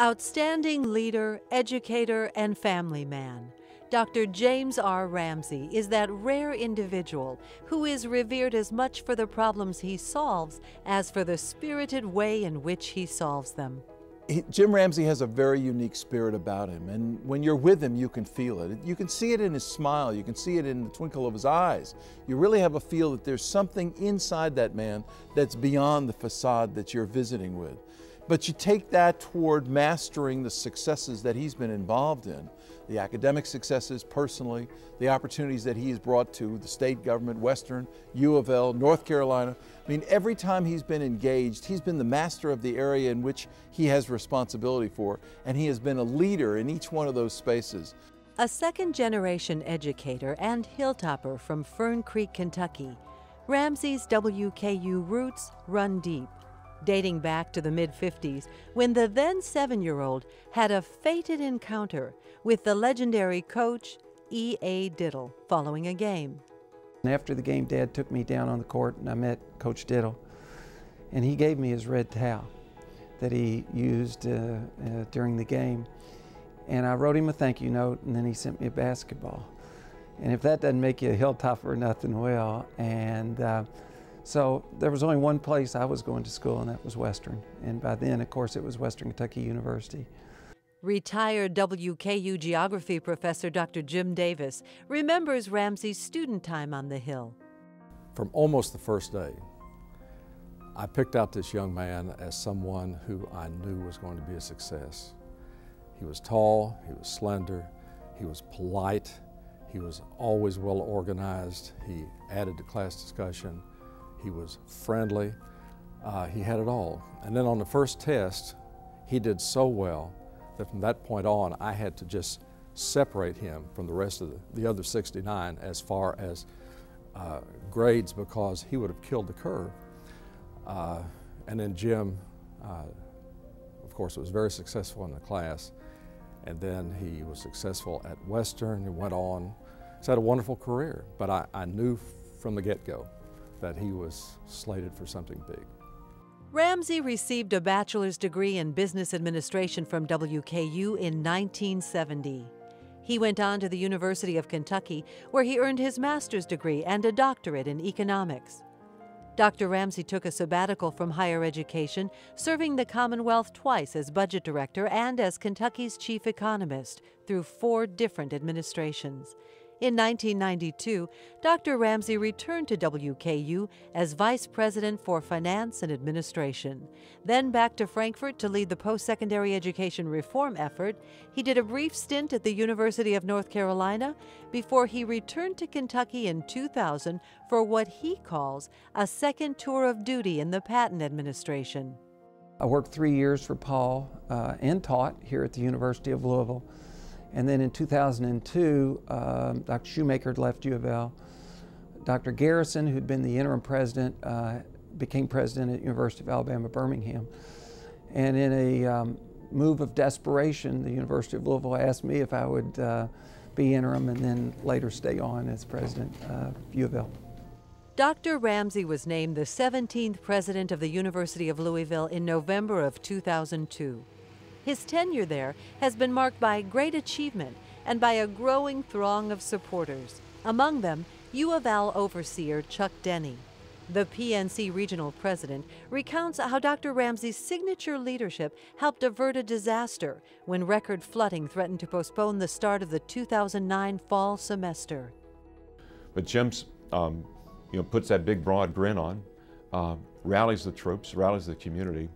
Outstanding leader, educator, and family man, Dr. James R. Ramsey is that rare individual who is revered as much for the problems he solves as for the spirited way in which he solves them. Jim Ramsey has a very unique spirit about him, and when you're with him, you can feel it. You can see it in his smile, you can see it in the twinkle of his eyes. You really have a feel that there's something inside that man that's beyond the facade that you're visiting with. But you take that toward mastering the successes that he's been involved in, the academic successes personally, the opportunities that he has brought to the state government, Western, UofL, North Carolina. I mean, every time he's been engaged, he's been the master of the area in which he has responsibility for, and he has been a leader in each one of those spaces. A second-generation educator and hilltopper from Fern Creek, Kentucky, Ramsey's WKU roots run deep, dating back to the mid-50s when the then 7-year-old had a fated encounter with the legendary coach E.A. Diddle following a game. After the game, Dad took me down on the court and I met Coach Diddle, and he gave me his red towel that he used during the game. And I wrote him a thank you note, and then he sent me a basketball. And if that doesn't make you a hilltopper or nothing, well. So there was only one place I was going to school, and that was Western. And by then, of course, it was Western Kentucky University. Retired WKU geography professor Dr. Jim Davis remembers Ramsey's student time on the Hill. From almost the first day, I picked out this young man as someone who I knew was going to be a success. He was tall, he was slender, he was polite, he was always well organized, he added to class discussion. He was friendly, he had it all. And then on the first test, he did so well that from that point on, I had to just separate him from the rest of the other 69 as far as grades, because he would have killed the curve. And then Jim, of course, was very successful in the class. And then he was successful at Western and went on. He's had a wonderful career, but I knew from the get-go that he was slated for something big. Ramsey received a bachelor's degree in business administration from WKU in 1970. He went on to the University of Kentucky, where he earned his master's degree and a doctorate in economics. Dr. Ramsey took a sabbatical from higher education, serving the Commonwealth twice as budget director and as Kentucky's chief economist through 4 different administrations. In 1992, Dr. Ramsey returned to WKU as Vice President for Finance and Administration. Then back to Frankfort to lead the post-secondary education reform effort. He did a brief stint at the University of North Carolina before he returned to Kentucky in 2000 for what he calls a second tour of duty in the Patent Administration. I worked 3 years for Paul and taught here at the University of Louisville. And then in 2002, Dr. Shoemaker left UofL. Dr. Garrison, who'd been the interim president, became president at University of Alabama, Birmingham. And in a move of desperation, the University of Louisville asked me if I would be interim and then later stay on as president of UofL. Dr. Ramsey was named the 17th president of the University of Louisville in November of 2002. His tenure there has been marked by great achievement and by a growing throng of supporters, among them UofL overseer Chuck Denny. The PNC regional president recounts how Dr. Ramsey's signature leadership helped avert a disaster when record flooding threatened to postpone the start of the 2009 fall semester. But Jim's, puts that big broad grin on, rallies the troops, rallies the community.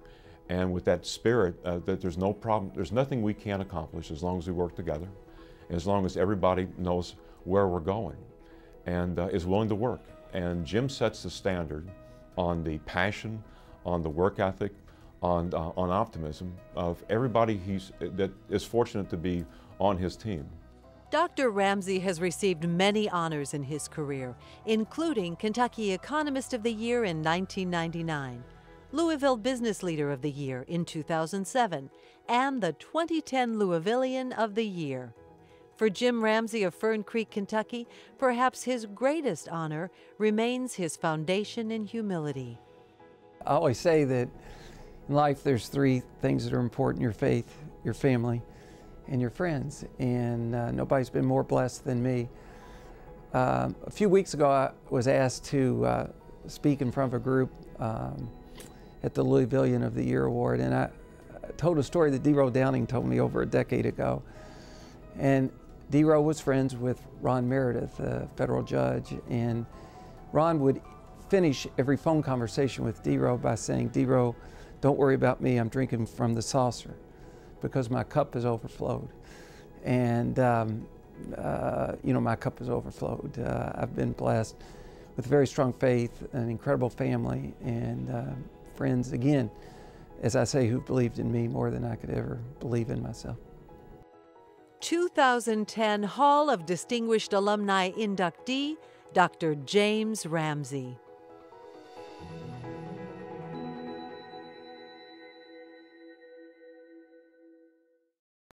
And with that spirit that there's no problem, there's nothing we can't accomplish as long as we work together, as long as everybody knows where we're going and is willing to work. And Jim sets the standard on the passion, on the work ethic, on optimism of everybody that is fortunate to be on his team. Dr. Ramsey has received many honors in his career, including Kentucky Economist of the Year in 1999. Louisville Business Leader of the Year in 2007, and the 2010 Louisvillian of the Year. For Jim Ramsey of Fern Creek, Kentucky, perhaps his greatest honor remains his foundation in humility. I always say that in life there's 3 things that are important: your faith, your family, and your friends. And nobody's been more blessed than me. A few weeks ago, I was asked to speak in front of a group at the Louisville of the Year Award, and I told a story that D-Row Downing told me over a decade ago. And D-Row was friends with Ron Meredith, a federal judge, and Ron would finish every phone conversation with D-Row by saying, "D-Row, don't worry about me, I'm drinking from the saucer because my cup has overflowed." And you know, my cup has overflowed. I've been blessed with very strong faith, an incredible family, and friends, again, as I say, who believed in me more than I could ever believe in myself. 2010 Hall of Distinguished Alumni inductee, Dr. James Ramsey.